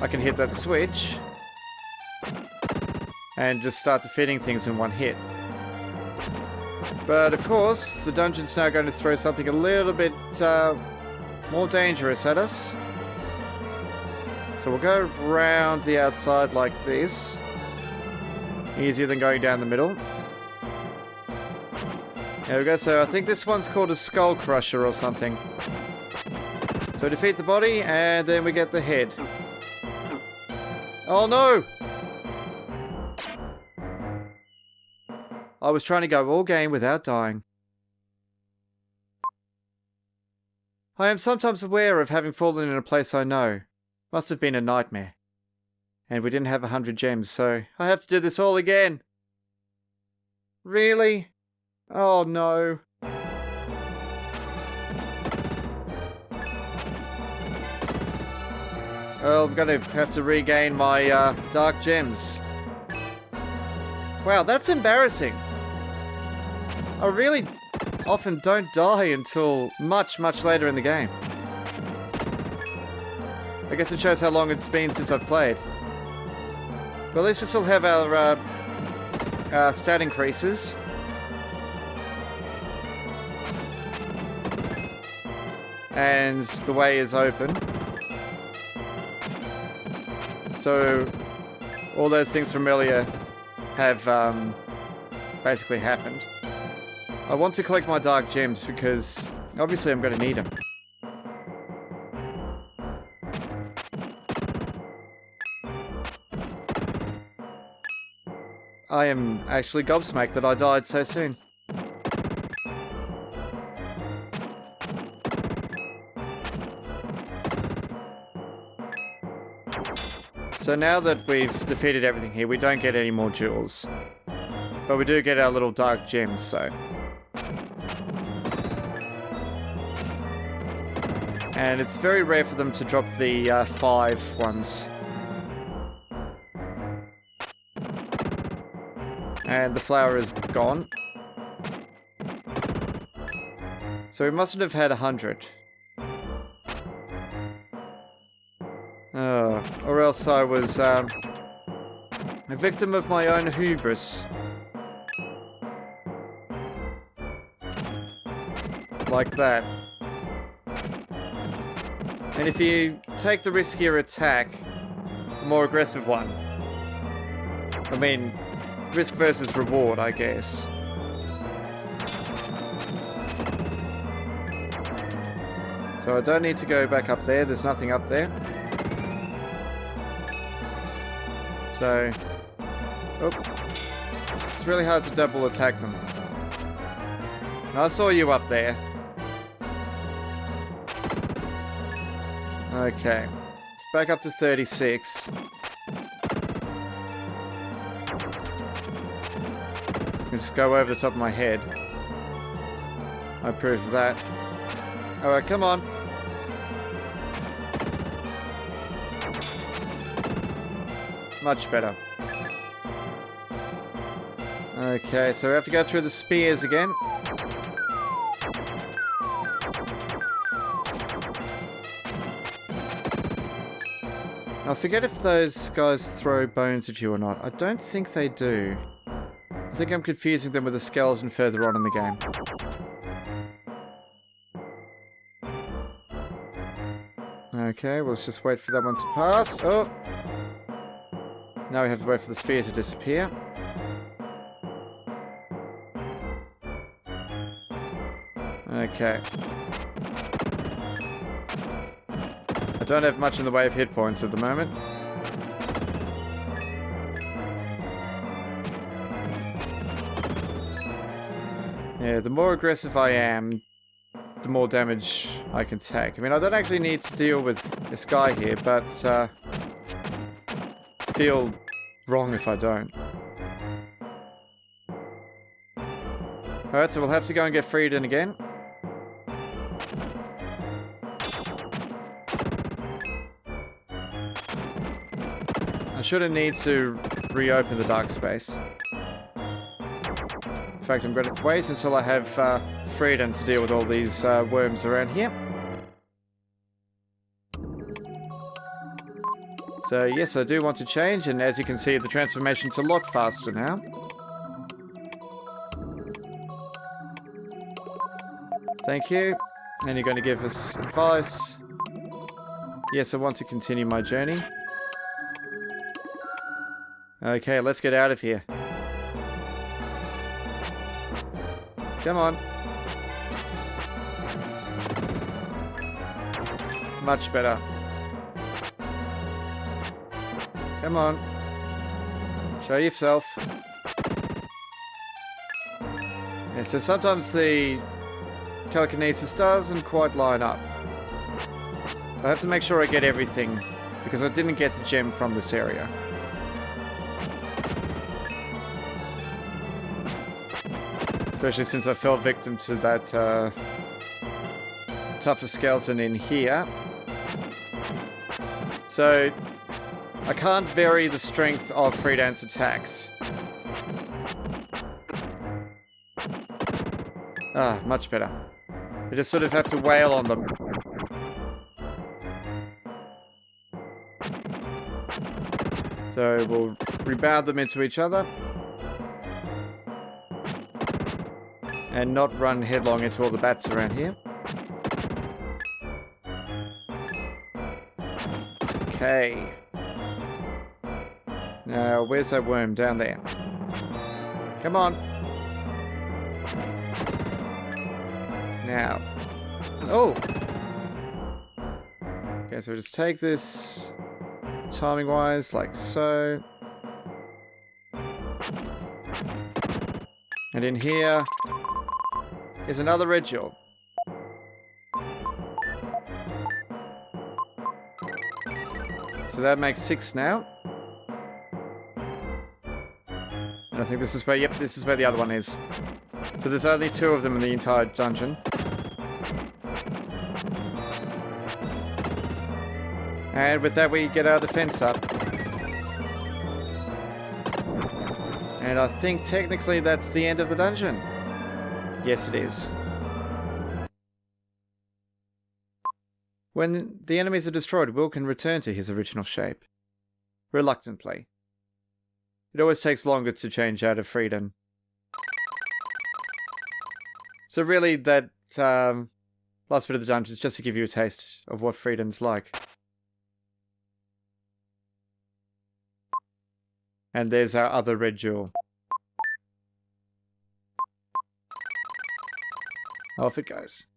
I can hit that switch and just start defeating things in one hit. But of course, the dungeon's now going to throw something a little bit more dangerous at us. So we'll go round the outside like this. Easier than going down the middle. There we go, so I think this one's called a Skull Crusher or something. So defeat the body, and then we get the head. Oh no! I was trying to go all game without dying. I am sometimes aware of having fallen in a place I know. Must have been a nightmare. And we didn't have 100 gems, so I have to do this all again. Really? Oh no. Well, I'm gonna have to regain my dark gems. Wow, that's embarrassing. I really often don't die until much, much later in the game. I guess it shows how long it's been since I've played. But at least we still have our stat increases. And the way is open. So, all those things from earlier have basically happened. I want to collect my dark gems because obviously I'm going to need them. I am actually gobsmacked that I died so soon. So now that we've defeated everything here, we don't get any more jewels. But we do get our little dark gems, so... And it's very rare for them to drop the 5 ones. And the flower is gone. So we mustn't have had 100. Or else I was a victim of my own hubris. Like that. And if you take the riskier attack, the more aggressive one. I mean, risk versus reward, I guess. So I don't need to go back up there, there's nothing up there. So, it's really hard to double attack them. I saw you up there. Okay, back up to 36. Just go over the top of my head. I approve of that. Alright, come on. Much better. Okay, so we have to go through the spears again. I forget if those guys throw bones at you or not. I don't think they do. I think I'm confusing them with a skeleton further on in the game. Okay, well, let's just wait for that one to pass. Oh! Now we have to wait for the spear to disappear. Okay. I don't have much in the way of hit points at the moment. Yeah, the more aggressive I am, the more damage I can take. I mean, I don't actually need to deal with this guy here, but feel wrong if I don't. Alright, so we'll have to go and get Frieden again. I shouldn't need to reopen the dark space. In fact, I'm going to wait until I have Frieden to deal with all these worms around here. So yes, I do want to change, and as you can see, the transformation's a lot faster now. Thank you. And you're going to give us advice. Yes, I want to continue my journey. Okay, let's get out of here. Come on. Much better. Come on. Show yourself. Yeah, so sometimes the telekinesis doesn't quite line up. I have to make sure I get everything, because I didn't get the gem from this area. Especially since I fell victim to that tougher skeleton in here. So I can't vary the strength of Freedan's attacks. Ah, much better. I just sort of have to wail on them. So we'll rebound them into each other. And not run headlong into all the bats around here. Okay. Now, where's that worm? Down there. Come on. Now. Oh! Okay, so just take this timing-wise, like so. And in here is another red jewel. So that makes 6 now. And I think this is where, yep, this is where the other one is. So there's only 2 of them in the entire dungeon. And with that we get our defense up. And I think technically that's the end of the dungeon. Yes, it is. When the enemies are destroyed, Will can return to his original shape. Reluctantly. It always takes longer to change out of Freedan. So really, that last bit of the dungeon is just to give you a taste of what Freedan's like. And there's our other red jewel. Off it goes.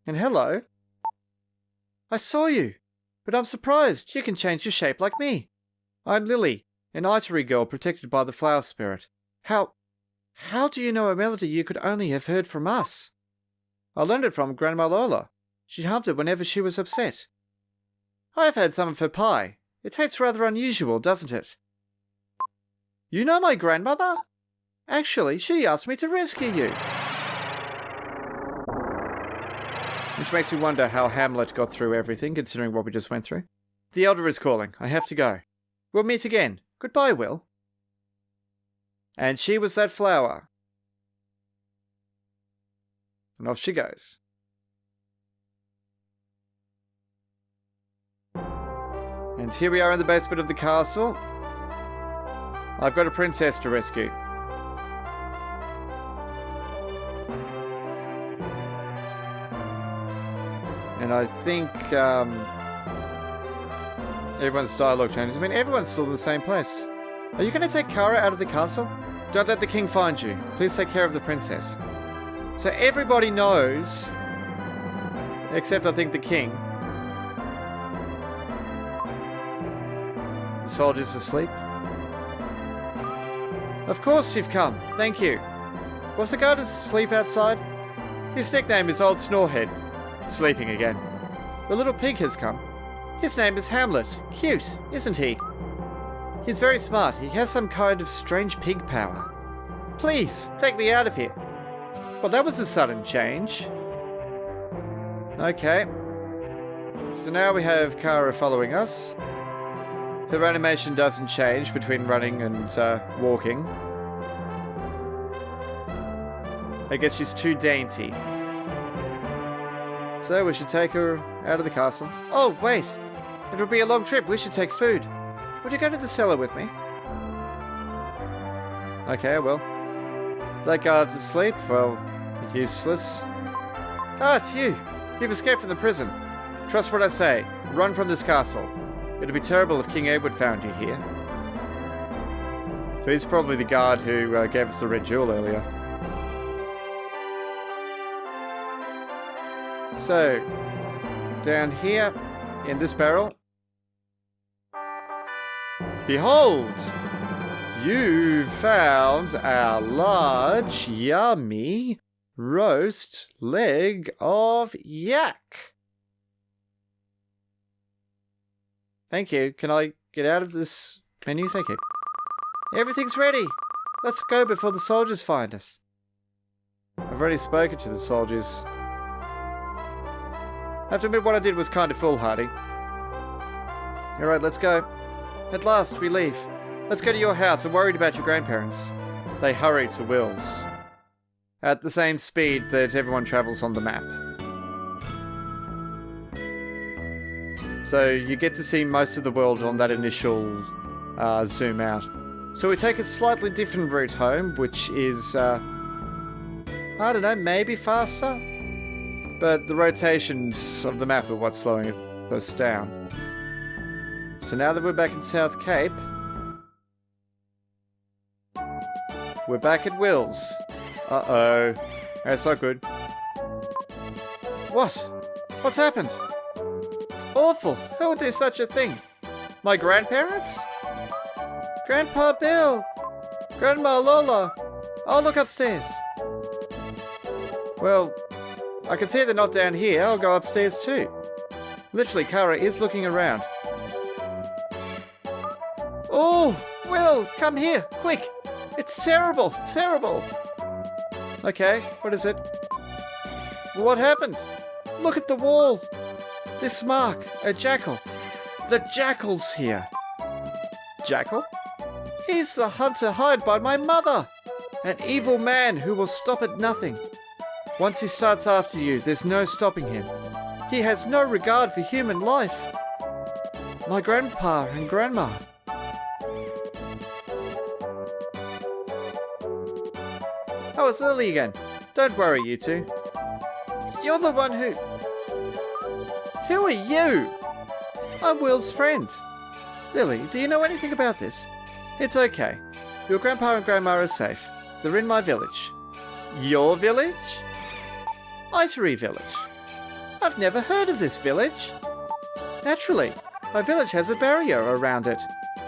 And hello. I saw you, but I'm surprised. You can change your shape like me. I'm Lily, an Itary girl protected by the flower spirit. How do you know a melody you could only have heard from us? I learned it from Grandma Lola. She hummed it whenever she was upset. I've had some of her pie. It tastes rather unusual, doesn't it? You know my grandmother? Actually, she asked me to rescue you. Which makes me wonder how Hamlet got through everything, considering what we just went through. The Elder is calling. I have to go. We'll meet again. Goodbye, Will. And she was that flower. And off she goes. And here we are in the basement of the castle. I've got a princess to rescue. And I think everyone's dialogue changes. I mean, everyone's still in the same place. Are you going to take Kara out of the castle? Don't let the king find you. Please take care of the princess. So everybody knows, except I think the king. The soldier's asleep. Of course you've come. Thank you. Was the guard asleep outside? His nickname is Old Snorehead. Sleeping again. The little pig has come. His name is Hamlet. Cute, isn't he? He's very smart. He has some kind of strange pig power. Please, take me out of here. Well, that was a sudden change. Okay. So now we have Kara following us. Her animation doesn't change between running and walking. I guess she's too dainty. So we should take her out of the castle. Oh, wait. It'll be a long trip. We should take food. Would you go to the cellar with me? Okay, I will. That guard's asleep. Well, useless. Ah, it's you. You've escaped from the prison. Trust what I say. Run from this castle. It'd be terrible if King Edward found you here. So he's probably the guard who gave us the red jewel earlier. So, down here, in this barrel, Behold! You found our large, yummy roast leg of yak. Thank you. Can I get out of this menu? Thank you. Everything's ready. Let's go before the soldiers find us. I've already spoken to the soldiers. I have to admit, what I did was kind of foolhardy. Alright, let's go. At last, we leave. Let's go to your house. I'm worried about your grandparents. They hurry to Will's. At the same speed that everyone travels on the map. So you get to see most of the world on that initial zoom out. So we take a slightly different route home, which is, I don't know, maybe faster? But the rotations of the map are what's slowing us down. So now that we're back in South Cape, we're back at Will's. Uh-oh. That's not good. What? What's happened? It's awful. Who would do such a thing? My grandparents? Grandpa Bill! Grandma Lola! I'll look upstairs. Well, I can see they're not down here. I'll go upstairs too. Literally, Kara is looking around. Oh! Will, come here, quick! It's terrible, terrible! Okay, what is it? What happened? Look at the wall! This mark, a jackal. The jackal's here. Jackal? He's the hunter hired by my mother! An evil man who will stop at nothing. Once he starts after you, there's no stopping him. He has no regard for human life. My grandpa and grandma. Oh, it's Lily again. Don't worry, you two. You're the one who... Who are you? I'm Will's friend. Lily, do you know anything about this? It's okay. Your grandpa and grandma are safe. They're in my village. Your village? Itari village. I've never heard of this village. Naturally, my village has a barrier around it.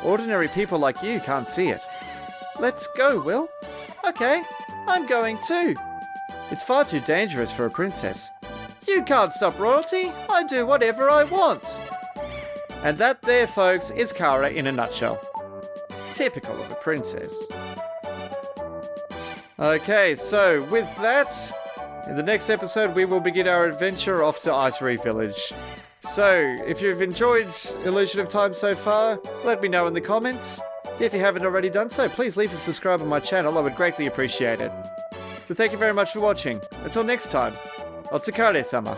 Ordinary people like you can't see it. Let's go, Will. Okay, I'm going too. It's far too dangerous for a princess. You can't stop royalty. I do whatever I want. And that there, folks, is Kara in a nutshell. Typical of a princess. Okay, so with that, in the next episode we will begin our adventure off to Itari Village. So, if you've enjoyed Illusion of Time so far, let me know in the comments. If you haven't already done so, please leave a subscribe on my channel, I would greatly appreciate it. So thank you very much for watching. Until next time, otsukare-sama.